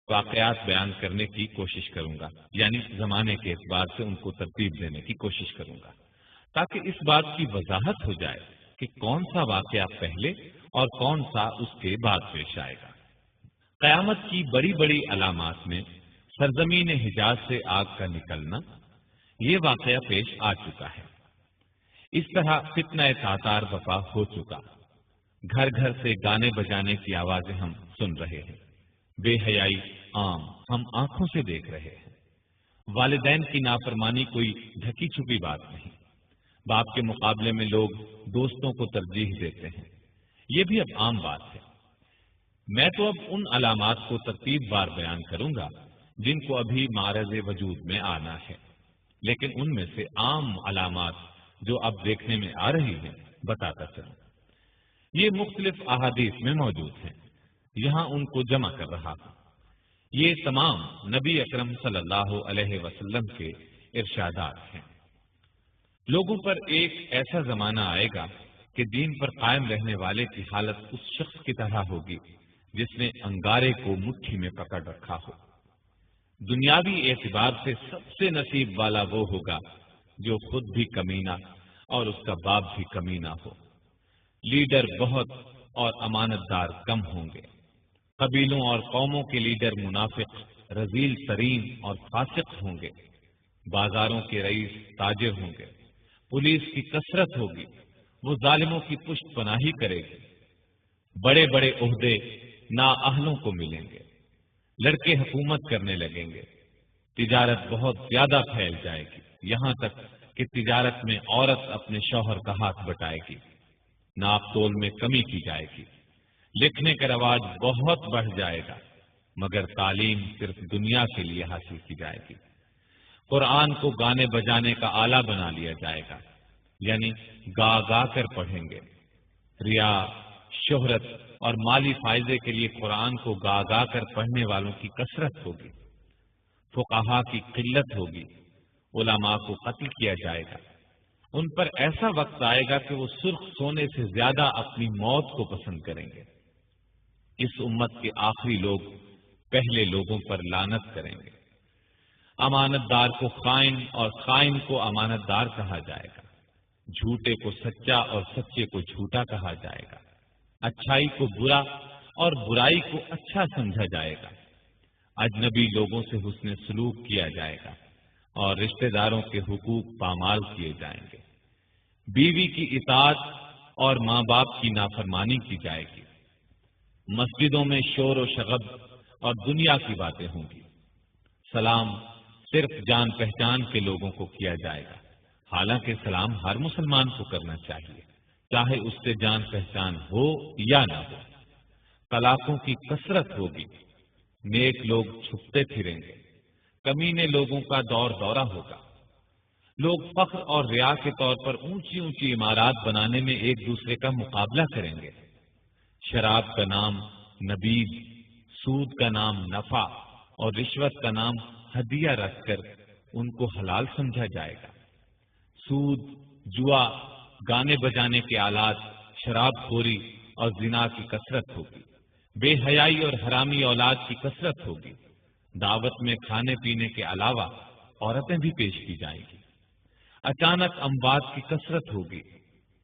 واقعات بیان کرنے کی کوشش کروں گا، یعنی زمانے کے اعتبار سے ان کو ترتیب دینے کی کوشش کروں گا، تاکہ اس بات کی وضاحت ہو جائے کہ کون سا واقعہ پہلے اور کون سا اس کے بعد پیش آئے گا۔ قیامت کی بڑی بڑی علامات میں سرزمین حجاز سے آگ کا نکلنا، یہ واقعہ پیش آ چکا ہے۔ اس طرح فتنہ تاتار وفا ہو چکا، گھر گھر سے گانے بجانے کی آوازیں ہم سن رہے ہیں، بے حیائی عام ہم آنکھوں سے دیکھ رہے ہیں، والدین کی نافرمانی کوئی ڈھکی چھپی بات نہیں، باپ کے مقابلے میں لوگ دوستوں کو ترجیح دیتے ہیں، یہ بھی اب عام بات ہے۔ میں تو اب ان علامات کو ترتیب بار بیان کروں گا جن کو ابھی معرض وجود میں آنا ہے، لیکن ان میں سے عام علامات جو اب دیکھنے میں آ رہی ہیں بتاتا چلوں۔ یہ مختلف احادیث میں موجود ہیں، یہاں ان کو جمع کر رہا ہوں۔ یہ تمام نبی اکرم صلی اللہ علیہ وسلم کے ارشادات ہیں۔ لوگوں پر ایک ایسا زمانہ آئے گا کہ دین پر قائم رہنے والے کی حالت اس شخص کی طرح ہوگی جس نے انگارے کو مٹھی میں پکڑ رکھا ہو۔ دنیاوی اعتبار سے سب سے نصیب والا وہ ہوگا جو خود بھی کمینہ اور اس کا باپ بھی کمینہ ہو۔ لیڈر بہت اور امانت دار کم ہوں گے، قبیلوں اور قوموں کے لیڈر منافق، رذیل ترین اور فاسق ہوں گے، بازاروں کے رئیس تاجر ہوں گے، پولیس کی کثرت ہوگی، وہ ظالموں کی پشت پناہی کرے گی، بڑے بڑے عہدے نااہلوں کو ملیں گے، لڑکے حکومت کرنے لگیں گے، تجارت بہت زیادہ پھیل جائے گی، یہاں تک کہ تجارت میں عورت اپنے شوہر کا ہاتھ بٹائے گی، ناپ تول میں کمی کی جائے گی، لکھنے کا رواج بہت بڑھ جائے گا، مگر تعلیم صرف دنیا کے لیے حاصل کی جائے گی۔ قرآن کو گانے بجانے کا آلہ بنا لیا جائے گا، یعنی گا گا کر پڑھیں گے۔ ریا، شہرت اور مالی فائدے کے لیے قرآن کو گا گا کر پڑھنے والوں کی کثرت ہوگی، فقہا کی قلت ہوگی، علماء کو قتل کیا جائے گا۔ ان پر ایسا وقت آئے گا کہ وہ سرخ سونے سے زیادہ اپنی موت کو پسند کریں گے۔ اس امت کے آخری لوگ پہلے لوگوں پر لعنت کریں گے۔ امانت دار کو خائن اور خائن کو امانت دار کہا جائے گا، جھوٹے کو سچا اور سچے کو جھوٹا کہا جائے گا، اچھائی کو برا اور برائی کو اچھا سمجھا جائے گا، اجنبی لوگوں سے حسن سلوک کیا جائے گا اور رشتہ داروں کے حقوق پامال کیے جائیں گے، بیوی کی اطاعت اور ماں باپ کی نافرمانی کی جائے گی، مسجدوں میں شور و شغب اور دنیا کی باتیں ہوں گی، سلام صرف جان پہچان کے لوگوں کو کیا جائے گا، حالانکہ سلام ہر مسلمان کو کرنا چاہیے، چاہے اس سے جان پہچان ہو یا نہ ہو۔ طلاقوں کی کثرت ہوگی، نیک لوگ چھپتے پھریں گے، کمینے لوگوں کا دور دورہ ہوگا، لوگ فخر اور ریا کے طور پر اونچی اونچی عمارات بنانے میں ایک دوسرے کا مقابلہ کریں گے، شراب کا نام نبیذ، سود کا نام نفع اور رشوت کا نام ہدیہ رکھ کر ان کو حلال سمجھا جائے گا۔ سود، جوا، گانے بجانے کے آلات، شراب خوری اور زنا کی کثرت ہوگی، بے حیائی اور حرامی اولاد کی کثرت ہوگی، دعوت میں کھانے پینے کے علاوہ عورتیں بھی پیش کی جائیں گی، اچانک اموات کی کثرت ہوگی،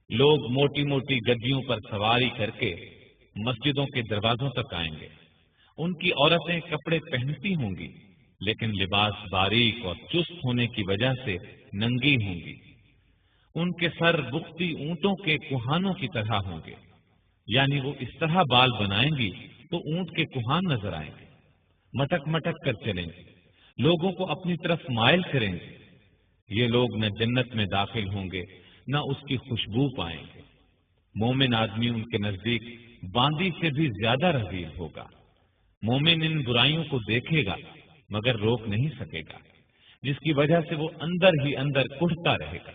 لوگ موٹی موٹی گدیوں پر سواری کر کے مسجدوں کے دروازوں تک آئیں گے، ان کی عورتیں کپڑے پہنتی ہوں گی لیکن لباس باریک اور چست ہونے کی وجہ سے ننگی ہوں گی، ان کے سر بختی اونٹوں کے کوہانوں کی طرح ہوں گے، یعنی وہ اس طرح بال بنائیں گی تو اونٹ کے کوہان نظر آئیں گے، مٹک مٹک کر چلیں گے، لوگوں کو اپنی طرف مائل کریں گے، یہ لوگ نہ جنت میں داخل ہوں گے نہ اس کی خوشبو پائیں گے، مومن آدمی ان کے نزدیک باندی سے بھی زیادہ رذیل ہوگا، مومن ان برائیوں کو دیکھے گا مگر روک نہیں سکے گا، جس کی وجہ سے وہ اندر ہی اندر کڑھتا رہے گا۔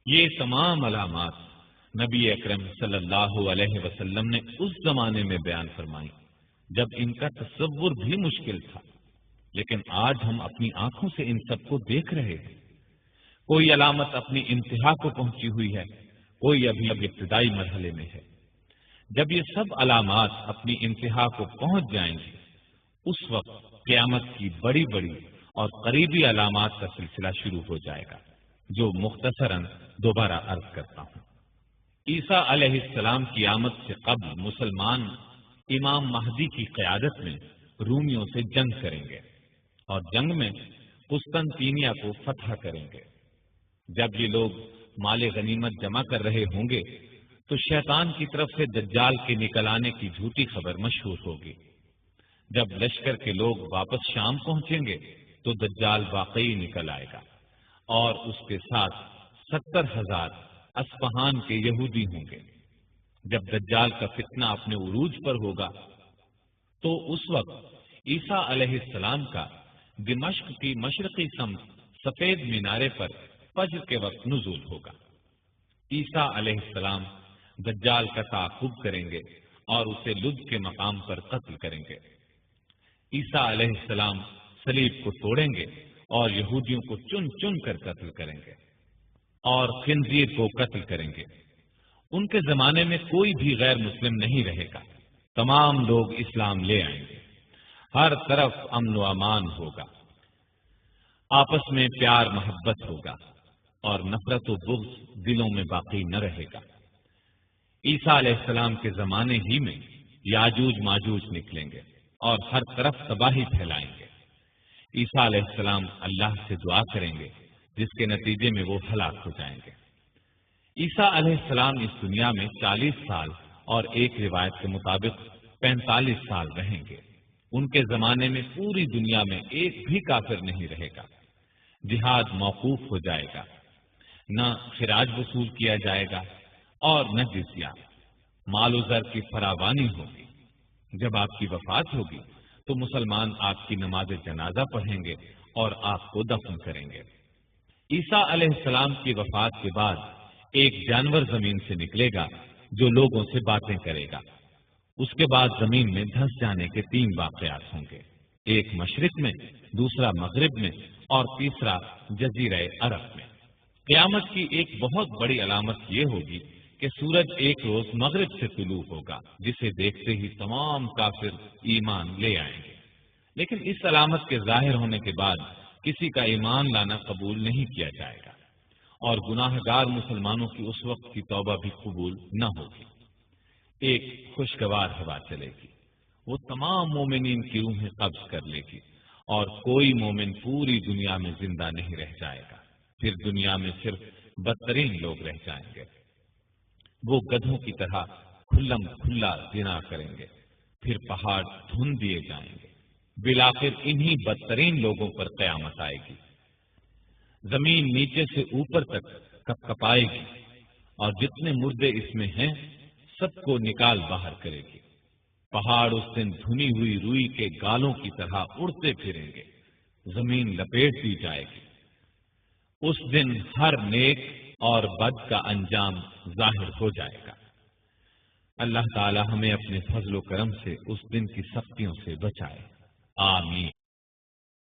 یہ تمام علامات نبی اکرم صلی اللہ علیہ وسلم نے اس زمانے میں بیان فرمائی جب ان کا تصور بھی مشکل تھا، لیکن آج ہم اپنی آنکھوں سے ان سب کو دیکھ رہے ہیں۔ کوئی علامت اپنی انتہا کو پہنچی ہوئی ہے، کوئی ابھی ابتدائی مرحلے میں ہے۔ جب یہ سب علامات اپنی انتہا کو پہنچ جائیں گی، اس وقت قیامت کی بڑی بڑی اور قریبی علامات کا سلسلہ شروع ہو جائے گا، جو مختصراً دوبارہ عرض کرتا ہوں۔ عیسیٰ علیہ السلام کی آمد سے قبل مسلمان امام مہدی کی قیادت میں رومیوں سے جنگ کریں گے اور جنگ میں قسطنطینیہ کو فتح کریں گے۔ جب یہ لوگ مال غنیمت جمع کر رہے ہوں گے تو شیطان کی طرف سے دجال کے نکل آنے کی جھوٹی خبر مشہور ہوگی۔ جب لشکر کے لوگ واپس شام پہنچیں گے تو دجال واقعی نکل آئے گا اور اس کے ساتھ 70,000 اصفہان کے یہودی ہوں گے۔ جب دجال کا فتنہ اپنے عروج پر ہوگا تو اس وقت عیسیٰ علیہ السلام کا دمشق کی مشرقی سمت سفید مینارے پر فجر کے وقت نزول ہوگا۔ عیسیٰ علیہ السلام دجال کا تعاقب کریں گے اور اسے لد کے مقام پر قتل کریں گے۔ عیسیٰ علیہ السلام صلیب کو توڑیں گے اور یہودیوں کو چن چن کر قتل کریں گے اور خنزیر کو قتل کریں گے۔ ان کے زمانے میں کوئی بھی غیر مسلم نہیں رہے گا، تمام لوگ اسلام لے آئیں گے، ہر طرف امن و امان ہوگا، آپس میں پیار محبت ہوگا اور نفرت و بغض دلوں میں باقی نہ رہے گا۔ عیسیٰ علیہ السلام کے زمانے ہی میں یاجوج ماجوج نکلیں گے اور ہر طرف تباہی پھیلائیں گے۔ عیسیٰ علیہ السلام اللہ سے دعا کریں گے جس کے نتیجے میں وہ ہلاک ہو جائیں گے۔ عیسیٰ علیہ السلام اس دنیا میں 40 سال اور ایک روایت کے مطابق 45 سال رہیں گے۔ ان کے زمانے میں پوری دنیا میں ایک بھی کافر نہیں رہے گا، جہاد موقوف ہو جائے گا، نہ خراج وصول کیا جائے گا اور نہ جزیہ، مال و زر کی فراوانی ہوگی۔ جب آپ کی وفات ہوگی تو مسلمان آپ کی نماز جنازہ پڑھیں گے اور آپ کو دفن کریں گے۔ عیسیٰ علیہ السلام کی وفات کے بعد ایک جانور زمین سے نکلے گا جو لوگوں سے باتیں کرے گا۔ اس کے بعد زمین میں دھس جانے کے 3 واقعات ہوں گے، ایک مشرق میں، دوسرا مغرب میں اور تیسرا جزیرہ عرب میں۔ قیامت کی ایک بہت بڑی علامت یہ ہوگی کہ سورج ایک روز مغرب سے طلوع ہوگا، جسے دیکھتے ہی تمام کافر ایمان لے آئیں گے۔ لیکن اس علامت کے ظاہر ہونے کے بعد کسی کا ایمان لانا قبول نہیں کیا جائے گا اور گناہ گار مسلمانوں کی اس وقت کی توبہ بھی قبول نہ ہوگی۔ ایک خوشگوار ہوا چلے گی، وہ تمام مومنین کی روحیں قبض کر لے گی اور کوئی مومن پوری دنیا میں زندہ نہیں رہ جائے گا۔ پھر دنیا میں صرف بدترین لوگ رہ جائیں گے۔ وہ گدھوں کی طرح کھلم کھلا زنا کریں گے، پھر پہاڑ دھن دیے جائیں گے۔ بالآخر انہی بدترین لوگوں پر قیامت آئے گی۔ زمین نیچے سے اوپر تک کپ کپائے گی اور جتنے مردے اس میں ہیں سب کو نکال باہر کرے گی۔ پہاڑ اس دن دھنی ہوئی روئی کے گالوں کی طرح اڑتے پھریں گے، زمین لپیٹ دی جائے گی۔ اس دن ہر نیک اور بد کا انجام ظاہر ہو جائے گا۔ اللہ تعالی ہمیں اپنے فضل و کرم سے اس دن کی سختیوں سے بچائے، آمین۔